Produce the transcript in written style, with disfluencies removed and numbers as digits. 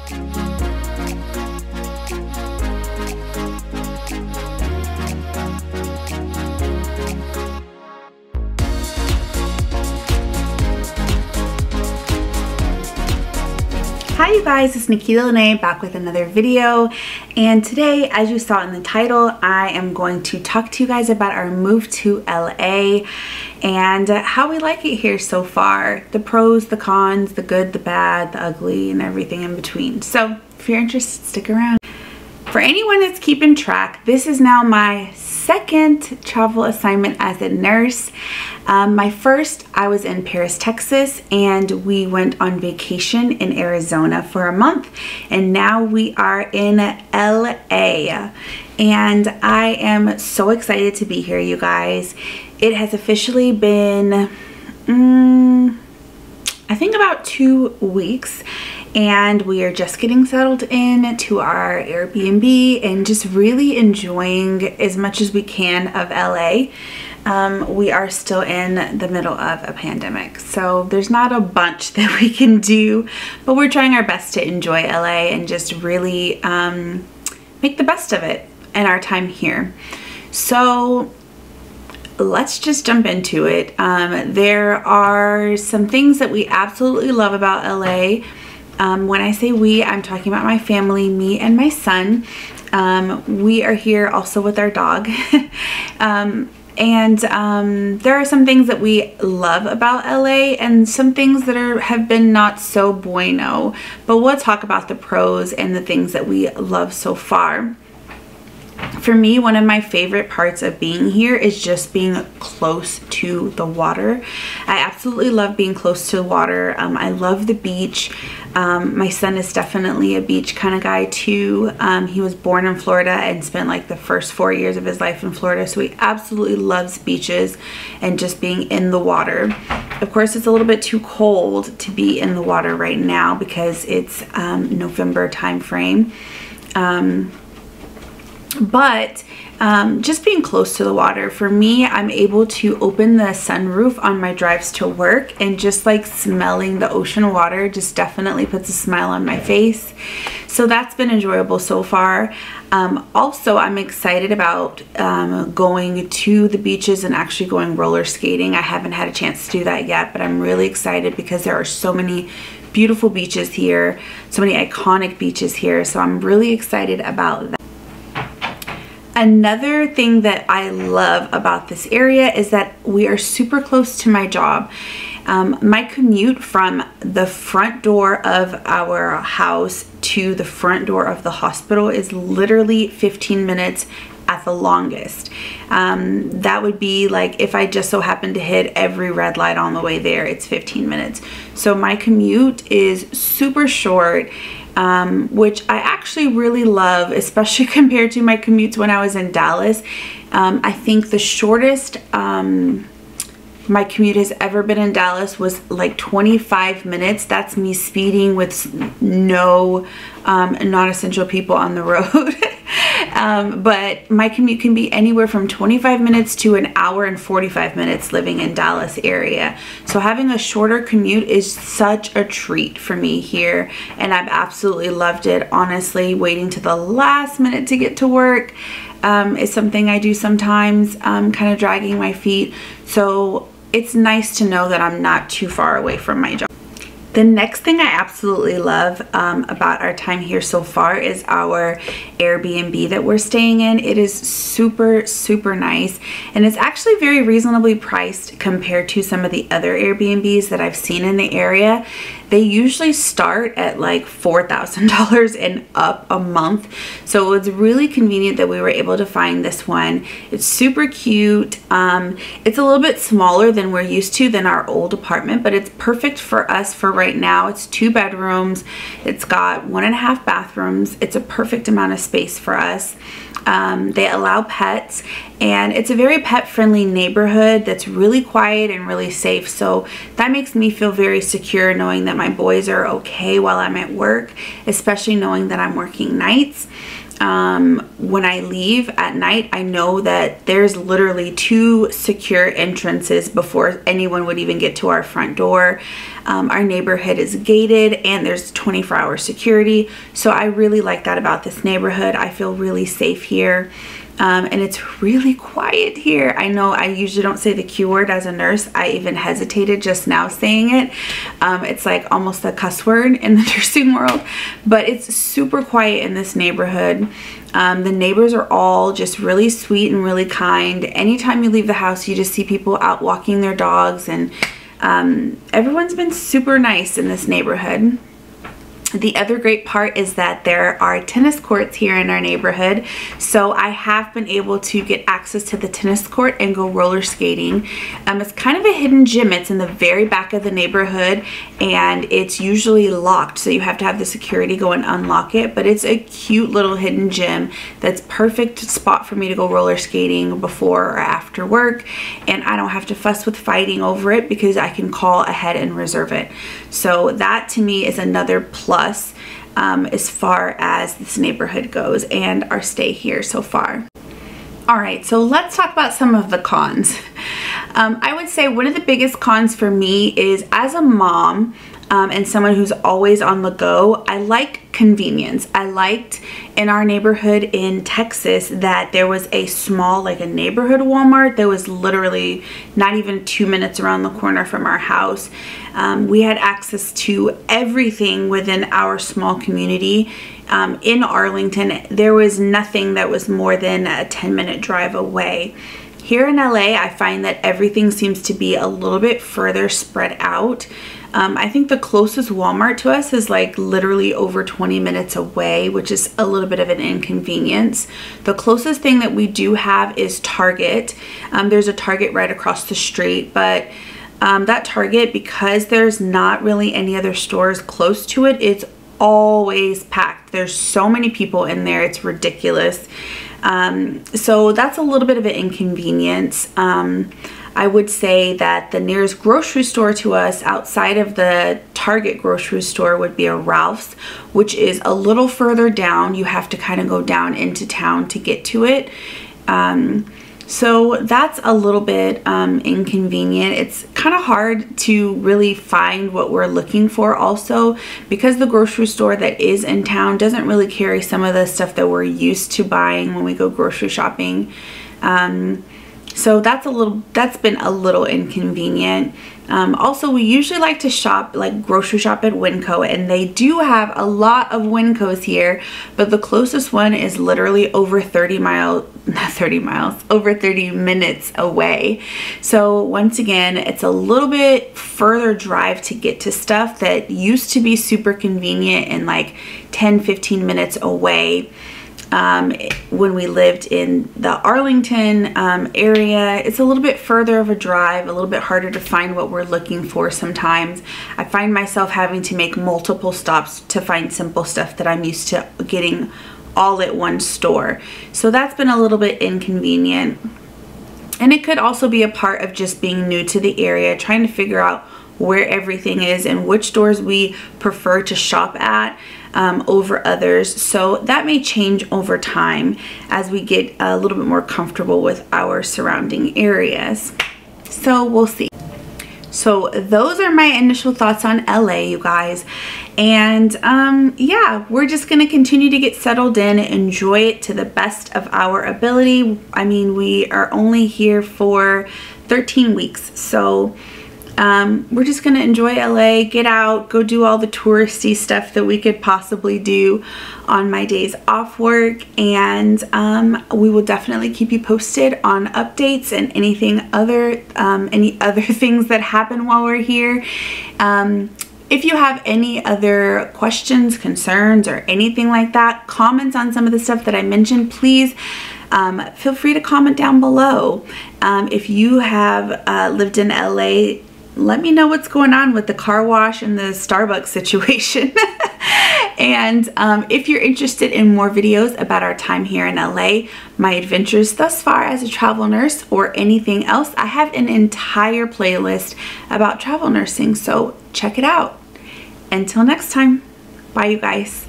Hi you guys, it's Nikita Lene back with another video, and today, as you saw in the title, I am going to talk to you guys about our move to LA and how we like it here so far. The pros, the cons, the good, the bad, the ugly, and everything in between. So if you're interested, stick around. For anyone that's keeping track, this is now my second travel assignment as a nurse. My first, I was in Paris, Texas, and we went on vacation in Arizona for a month, and now we are in LA, and I am so excited to be here, you guys. It has officially been, I think about 2 weeks, and we are just getting settled in to our Airbnb and just really enjoying as much as we can of LA. We are still in the middle of a pandemic, so there's not a bunch that we can do, but we're trying our best to enjoy LA and just really make the best of it in our time here. So let's just jump into it. There are some things that we absolutely love about LA. When I say we, I'm talking about my family, me and my son. We are here also with our dog. And there are some things that we love about LA and some things that have been not so bueno, but we'll talk about the pros and the things that we love so far. For me, one of my favorite parts of being here is just being close to the water. I absolutely love being close to the water. I love the beach. My son is definitely a beach kind of guy too. He was born in Florida and spent like the first 4 years of his life in Florida, so he absolutely loves beaches and just being in the water. Of course, it's a little bit too cold to be in the water right now because it's November time frame. But just being close to the water, for me, I'm able to open the sunroof on my drives to work, and just like smelling the ocean water just definitely puts a smile on my face. So that's been enjoyable so far. Also, I'm excited about going to the beaches and actually going roller skating. I haven't had a chance to do that yet, but I'm really excited because there are so many beautiful beaches here, so many iconic beaches here. So I'm really excited about that. Another thing that I love about this area is that we are super close to my job. My commute from the front door of our house to the front door of the hospital is literally 15 minutes at the longest. That would be like if I just so happened to hit every red light on the way there, it's 15 minutes. So my commute is super short. Which I actually really love, especially compared to my commutes when I was in Dallas. I think the shortest my commute has ever been in Dallas was like 25 minutes. That's me speeding with no non-essential people on the road. But my commute can be anywhere from 25 minutes to an hour and 45 minutes living in Dallas area. So having a shorter commute is such a treat for me here, and I've absolutely loved it. Honestly, waiting to the last minute to get to work is something I do sometimes, kind of dragging my feet. So it's nice to know that I'm not too far away from my job. The next thing I absolutely love about our time here so far is our Airbnb that we're staying in. It is super, super nice, and it's actually very reasonably priced compared to some of the other Airbnbs that I've seen in the area. They usually start at like $4,000 and up a month. So it's really convenient that we were able to find this one. It's super cute. It's a little bit smaller than we're used to than our old apartment, but it's perfect for us for right now. It's 2 bedrooms. It's got 1.5 bathrooms. It's a perfect amount of space for us. They allow pets, and it's a very pet-friendly neighborhood that's really quiet and really safe. So that makes me feel very secure knowing that my boys are okay while I'm at work, especially knowing that I'm working nights. when I leave at night, I know that there's literally 2 secure entrances before anyone would even get to our front door. Our neighborhood is gated and there's 24-hour security. So I really like that about this neighborhood. I feel really safe here. And it's really quiet here. I know I usually don't say the Q word as a nurse. I even hesitated just now saying it. It's like almost a cuss word in the nursing world, but it's super quiet in this neighborhood. The neighbors are all just really sweet and really kind. Anytime you leave the house, you just see people out walking their dogs, and everyone's been super nice in this neighborhood. The other great part is that there are tennis courts here in our neighborhood, so I have been able to get access to the tennis court and go roller skating. It's kind of a hidden gym. It's in the very back of the neighborhood and it's usually locked, so you have to have the security go and unlock it, but it's a cute little hidden gym that's perfect spot for me to go roller skating before or after work, and I don't have to fuss with fighting over it because I can call ahead and reserve it. So that to me is another plus as far as this neighborhood goes and our stay here so far. All right, so let's talk about some of the cons. I would say one of the biggest cons for me is, as a mom and someone who's always on the go, I like convenience. I liked in our neighborhood in Texas that there was a small, like a neighborhood Walmart that was literally not even 2 minutes around the corner from our house. We had access to everything within our small community. In Arlington, there was nothing that was more than a 10-minute drive away. Here in LA, I find that everything seems to be a little bit further spread out. I think the closest Walmart to us is like literally over 20 minutes away, which is a little bit of an inconvenience. The closest thing that we do have is Target. There's a Target right across the street, but that Target, because there's not really any other stores close to it, it's always packed. There's so many people in there, it's ridiculous. So that's a little bit of an inconvenience. I would say that the nearest grocery store to us outside of the Target grocery store would be a Ralph's, which is a little further down. You have to kind of go down into town to get to it. So that's a little bit inconvenient. It's kind of hard to really find what we're looking for also, because the grocery store that is in town doesn't really carry some of the stuff that we're used to buying when we go grocery shopping. So that's been a little inconvenient. Also, we usually like to shop, like grocery shop at Winco, and they do have a lot of Wincos here, but the closest one is literally over 30 minutes away. So once again, it's a little bit further drive to get to stuff that used to be super convenient and like 10-15 minutes away. When we lived in the Arlington area, it's a little bit further of a drive, a little bit harder to find what we're looking for sometimes. I find myself having to make multiple stops to find simple stuff that I'm used to getting all at one store. So that's been a little bit inconvenient. And it could also be a part of just being new to the area, trying to figure out where everything is and which stores we prefer to shop at over others. So that may change over time as we get a little bit more comfortable with our surrounding areas. So we'll see. So those are my initial thoughts on LA, you guys. And yeah, we're just going to continue to get settled in, enjoy it to the best of our ability. I mean, we are only here for 13 weeks. So we're just going to enjoy LA, get out, go do all the touristy stuff that we could possibly do on my days off work. And we will definitely keep you posted on updates and anything other, any other things that happen while we're here. If you have any other questions, concerns, or anything like that, comments on some of the stuff that I mentioned, please feel free to comment down below. If you have lived in LA, let me know what's going on with the car wash and the Starbucks situation. And if you're interested in more videos about our time here in LA, my adventures thus far as a travel nurse, or anything else, I have an entire playlist about travel nursing, so check it out. Until next time, bye you guys.